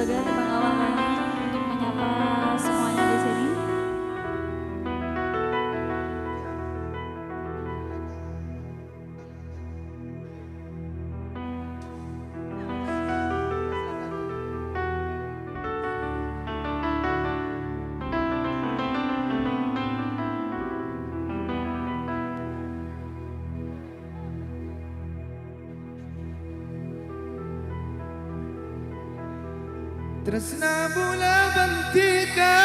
sebagai pengawal untuk menyapa semuanya di sini. Tresna bula bentika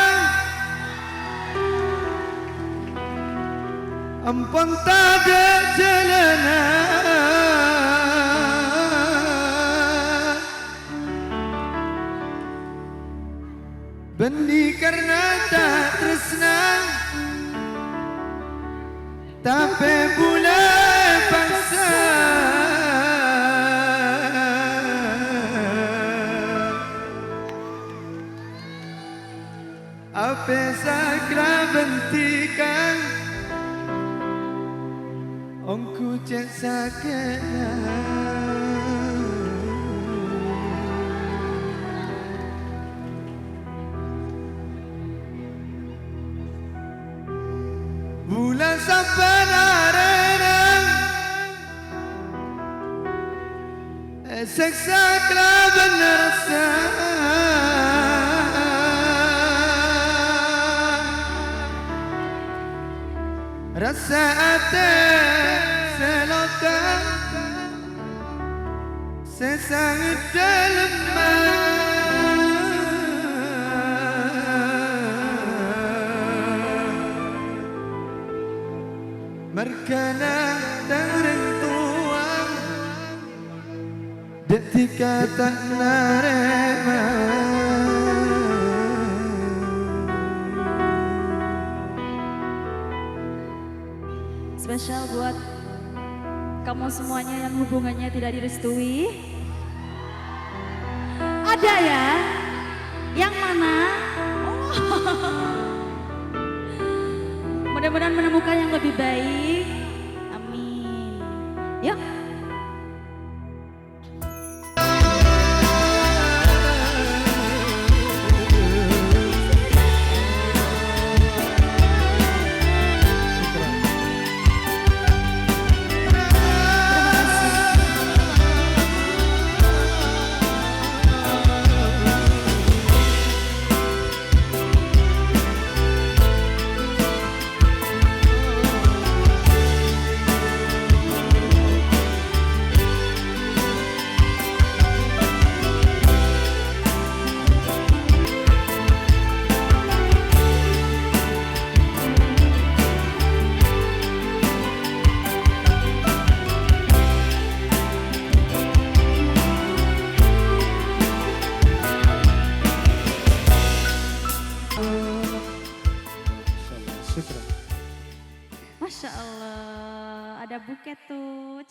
ampun tada jalanan benih karena tak tresna tapi bula bangsa apa sakra bentikan ongku cek sakena bulan sabanarena esek sakra benerasa rasa ate seloka sesang dalam merkana tareng tuang detika tak narema. Spesial buat kamu semuanya yang hubungannya tidak direstui. Ada ya? Yang mana? Oh. Mudah-mudahan menemukan yang lebih baik. Amin. Yuk. Masya Allah, ada buket tuh.